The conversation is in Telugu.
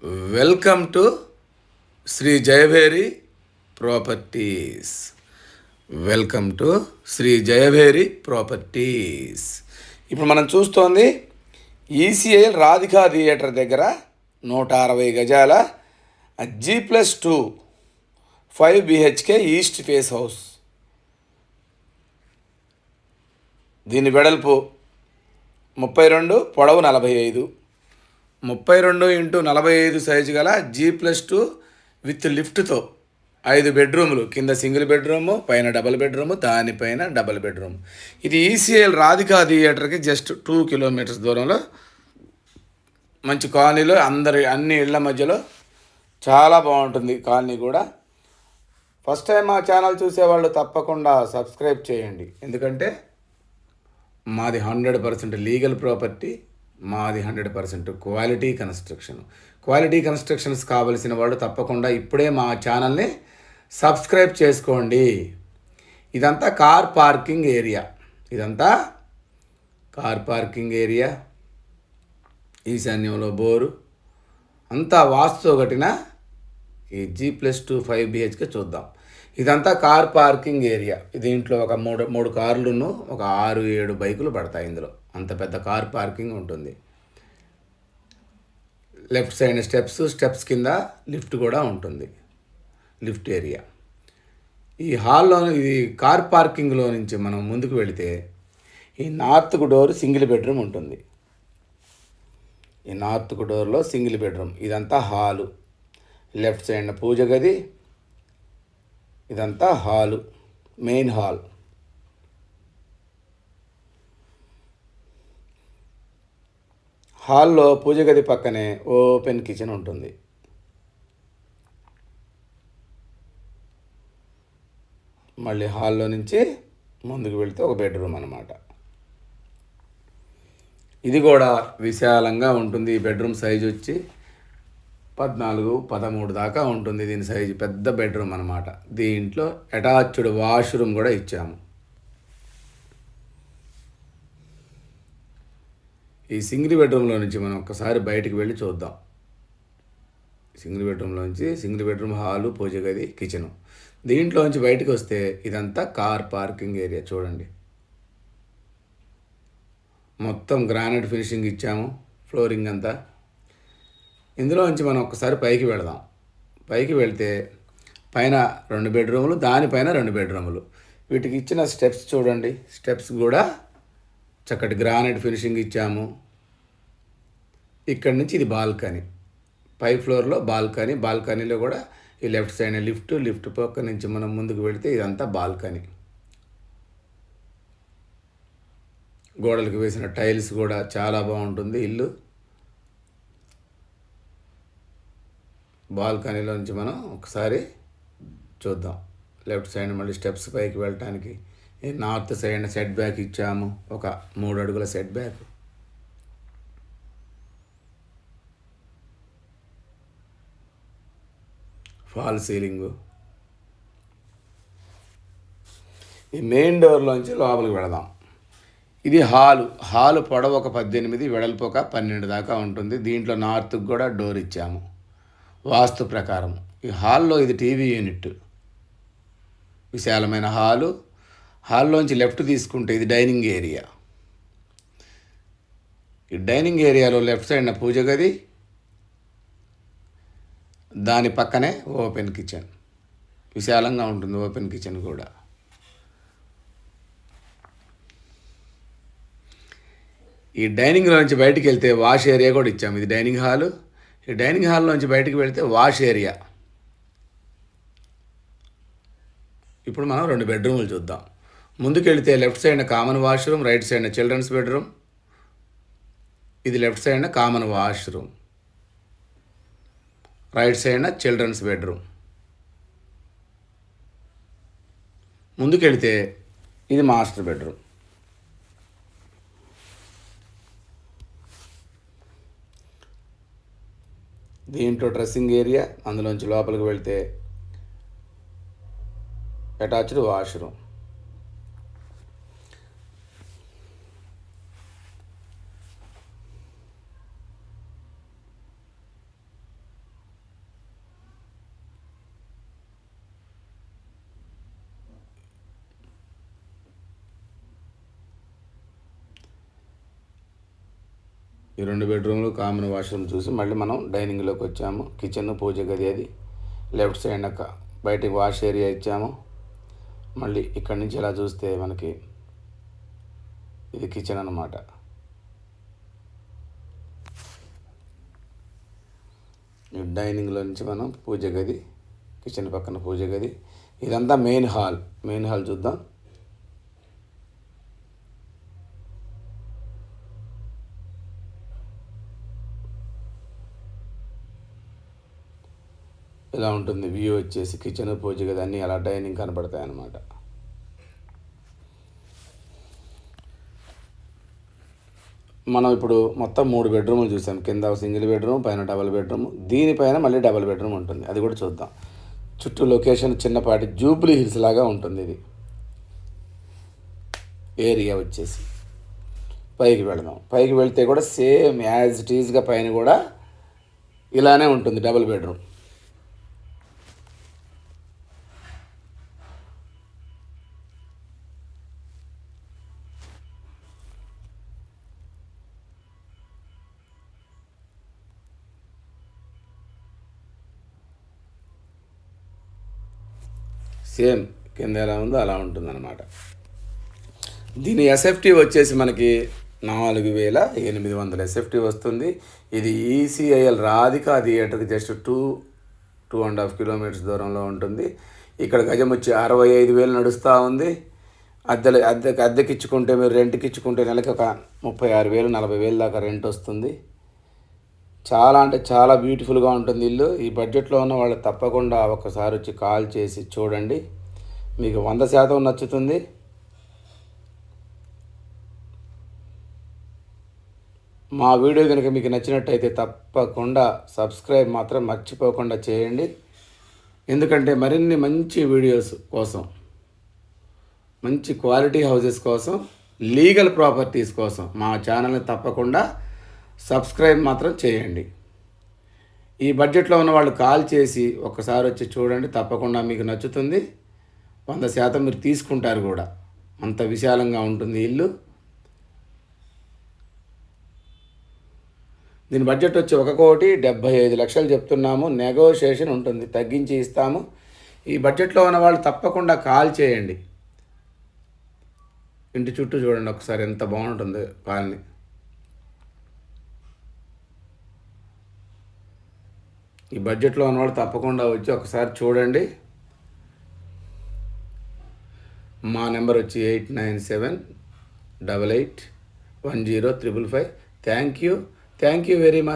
Welcome to Shri Jayabheri properties. Welcome to Shri Jayabheri properties. ఇప్పుడు మనం చూస్తోంది ఈసీఐఎల్ రాధికా థియేటర్ దగ్గర 160 గజాల G+2 5 BHK east face house. దీని వెడల్పు 32, పొడవు 45. 32x45 సైజు గల G+2 విత్ లిఫ్ట్తో 5 బెడ్రూములు. కింద సింగిల్ బెడ్రూము, పైన డబల్ బెడ్రూము, దానిపైన డబల్ బెడ్రూమ్. ఇది ఈసీఐఎల్ రాధికా థియేటర్కి జస్ట్ 2 కిలోమీటర్స్ దూరంలో మంచి కాలనీలో అన్ని ఇళ్ల మధ్యలో చాలా బాగుంటుంది కాలనీ కూడా. ఫస్ట్ టైం మా ఛానల్ చూసేవాళ్ళు తప్పకుండా సబ్స్క్రైబ్ చేయండి. ఎందుకంటే మాది 100% లీగల్ ప్రాపర్టీ, మాది 100% క్వాలిటీ కన్స్ట్రక్షన్. క్వాలిటీ కన్స్ట్రక్షన్స్ కావలసిన వాళ్ళు తప్పకుండా ఇప్పుడే మా ఛానల్ని సబ్స్క్రైబ్ చేసుకోండి. ఇదంతా కార్ పార్కింగ్ ఏరియా. ఈశాన్యంలో బోరు, అంతా వాస్తు కట్టిన ఈ G+2 5 BHK చూద్దాం. ఇదంతా కార్ పార్కింగ్ ఏరియా. దీంట్లో ఒక మూడు కార్లును ఒక 6-7 బైకులు పడతాయి ఇందులో. అంత పెద్ద కార్ పార్కింగ్ ఉంటుంది. లెఫ్ట్ సైడ్ స్టెప్స్ కింద లిఫ్ట్ కూడా ఉంటుంది, లిఫ్ట్ ఏరియా. ఈ హాల్లో ఇది కార్ పార్కింగ్లో నుంచి మనం ముందుకు వెళితే ఈ నార్త్కు డోర్ సింగిల్ బెడ్రూమ్ ఉంటుంది. ఈ నార్త్కు డోర్లో సింగిల్ బెడ్రూమ్. ఇదంతా హాలు. లెఫ్ట్ సైడ్ పూజ గది, ఇదంతా హాలు, మెయిన్ హాల్. హాల్లో పూజ గది పక్కనే ఓపెన్ కిచెన్ ఉంటుంది. మళ్ళీ హాల్లో నుంచి ముందుకు వెళితే ఒక బెడ్రూమ్ అన్నమాట. ఇది కూడా విశాలంగా ఉంటుంది. ఈ బెడ్రూమ్ సైజు వచ్చి 14-13 దాకా ఉంటుంది. దీని సైజు పెద్ద బెడ్రూమ్ అన్నమాట. దీంట్లో అటాచ్డ్ వాష్రూమ్ కూడా ఇచ్చాము. ఈ సింగిల్ బెడ్రూమ్లో నుంచి మనం ఒక్కసారి బయటికి వెళ్ళి చూద్దాం. సింగిల్ బెడ్రూమ్ హాలు, పూజ గది, కిచెను. దీంట్లోంచి బయటకు వస్తే ఇదంతా కార్ పార్కింగ్ ఏరియా. చూడండి, మొత్తం గ్రానైట్ ఫినిషింగ్ ఇచ్చాము, ఫ్లోరింగ్ అంతా. ఇందులోంచి మనం ఒక్కసారి పైకి వెళదాం. పైకి వెళ్తే పైన 2 బెడ్రూములు, దానిపైన 2 బెడ్రూములు. వీటికి ఇచ్చిన స్టెప్స్ చూడండి. స్టెప్స్ కూడా చక్కటి గ్రానైట్ ఫినిషింగ్ ఇచ్చాము. ఇక్కడి నుంచి ఇది బాల్కనీ. పై ఫ్లోర్లో బాల్కనీలో కూడా ఈ లెఫ్ట్ సైడ్ లిఫ్ట్ పక్క నుంచి మనం ముందుకు వెళితే ఇదంతా బాల్కనీ. గోడలకు వేసిన టైల్స్ కూడా చాలా బాగుంటుంది ఇల్లు. బాల్కనీలో నుంచి మనం ఒకసారి చూద్దాం. లెఫ్ట్ సైడ్ మళ్ళీ స్టెప్స్ పైకి వెళ్ళటానికి ఈ నార్త్ సైడ్ సెట్ బ్యాక్ ఇచ్చాము, ఒక 3 అడుగుల సెట్ బ్యాక్. Fall ceiling. ఈ మెయిన్ డోర్లోంచి లోపలికి వెళదాం. ఇది హాలు పొడవు ఒక 18, వెడల్పు ఒక 12 దాకా ఉంటుంది. దీంట్లో నార్త్కి కూడా డోర్ ఇచ్చాము వాస్తు ప్రకారం. ఈ హాల్లో ఇది టీవీ యూనిట్. విశాలమైన హాల్లోంచి లెఫ్ట్ తీసుకుంటే ఇది డైనింగ్ ఏరియా. ఈ డైనింగ్ ఏరియాలో లెఫ్ట్ సైడ్న పూజ గది, దాని పక్కనే ఓపెన్ కిచెన్. విశాలంగా ఉంటుంది ఓపెన్ కిచెన్ కూడా. ఈ డైనింగ్లో నుంచి బయటికి వెళ్తే వాష్ ఏరియా కూడా ఇచ్చాము. ఇది డైనింగ్ హాలు. ఈ డైనింగ్ హాల్లోంచి బయటికి వెళ్తే వాష్ ఏరియా. ఇప్పుడు మనం 2 బెడ్రూములు చూద్దాం. ముందుకు వెళితే లెఫ్ట్ సైడ్న కామన్ వాష్రూమ్, రైట్ సైడ్న చిల్డ్రన్స్ బెడ్రూమ్. ఇది లెఫ్ట్ సైడ్న కామన్ వాష్రూమ్, రైట్ సైడ్న చిల్డ్రన్స్ బెడ్రూమ్. ముందుకు వెళితే ఇది మాస్టర్ బెడ్రూమ్. దీంట్లో డ్రెస్సింగ్ ఏరియా. అందులోంచి లోపలికి వెళ్తే అటాచ్డ్ వాష్రూమ్. ఈ 2 బెడ్రూమ్లు కామన్ వాష్రూమ్ చూసి మళ్ళీ మనం డైనింగ్లోకి వచ్చాము. కిచెన్, పూజ గది అది లెఫ్ట్ సైడ్ బయటికి వాష్ ఏరియా ఇచ్చాము. మళ్ళీ ఇక్కడి నుంచి ఇలా చూస్తే మనకి ఇది కిచెన్ అన్నమాట. డైనింగ్లో నుంచి మనం పూజ గది, కిచెన్ పక్కన పూజ గది, ఇదంతా మెయిన్ హాల్. మెయిన్ హాల్ చూద్దాం. ఇలా ఉంటుంది వ్యూ వచ్చేసి. కిచెన్, పూజ గది అన్నీ అలా డైనింగ్ కనపడతాయి అన్నమాట. మనం ఇప్పుడు మొత్తం 3 బెడ్రూములు చూసాం. కింద సింగిల్ బెడ్రూమ్, పైన డబల్ బెడ్రూమ్, దీనిపైన మళ్ళీ డబల్ బెడ్రూమ్ ఉంటుంది. అది కూడా చూద్దాం. చుట్టూ లొకేషన్ చిన్నపాటి జూబ్లీ హిల్స్ లాగా ఉంటుంది. ఇది ఏరియా వచ్చేసి పైకి వెళదాం. పైకి వెళ్తే కూడా సేమ్ యాజ్ ఇట్ ఈజ్గా పైన కూడా ఇలానే ఉంటుంది డబుల్ బెడ్రూమ్. సేమ్ కింద ఎలా ఉందో అలా ఉంటుందన్నమాట. దీని ఎస్ఎఫ్టీ వచ్చేసి మనకి 4800 ఎస్ఎఫ్టీ వస్తుంది. ఇది ఈసీఐఎల్ రాధికా థియేటర్కి జస్ట్ 2.5 కిలోమీటర్స్ దూరంలో ఉంటుంది. ఇక్కడ గజం వచ్చి 65,000 నడుస్తూ ఉంది. అద్దెకి ఇచ్చుకుంటే, మీరు రెంట్కి ఇచ్చుకుంటే నెలకి ఒక 36,000 40,000 దాకా రెంట్ వస్తుంది. చాలా అంటే చాలా బ్యూటిఫుల్గా ఉంటుంది ఇల్లు. ఈ బడ్జెట్లో ఉన్న వాళ్ళు తప్పకుండా ఒకసారి వచ్చి కాల్ చేసి చూడండి, మీకు 100% నచ్చుతుంది. మా వీడియో కనుక మీకు నచ్చినట్టయితే తప్పకుండా సబ్స్క్రైబ్ మాత్రం మర్చిపోకుండా చేయండి. ఎందుకంటే మరిన్ని మంచి వీడియోస్ కోసం, మంచి క్వాలిటీ హౌసెస్ కోసం, లీగల్ ప్రాపర్టీస్ కోసం మా ఛానల్ని తప్పకుండా సబ్స్క్రైబ్ మాత్రం చేయండి. ఈ బడ్జెట్లో ఉన్న వాళ్ళు కాల్ చేసి ఒక్కసారి వచ్చి చూడండి, తప్పకుండా మీకు నచ్చుతుంది. 100% మీరు తీసుకుంటారు కూడా. అంత విశాలంగా ఉంటుంది ఇల్లు. దీని బడ్జెట్ వచ్చి 1,75,00,000 చెప్తున్నాము. నెగోషియేషన్ ఉంటుంది, తగ్గించి ఇస్తాము. ఈ బడ్జెట్లో ఉన్న వాళ్ళు తప్పకుండా కాల్ చేయండి. ఇంటి చుట్టూ చూడండి ఒకసారి ఎంత బాగుంటుంది కాలనీ. ఈ బడ్జెట్లో ఉన్నవాళ్ళు తప్పకుండా వచ్చి ఒకసారి చూడండి. మా నెంబర్ వచ్చి 8978810555. Thank you very much.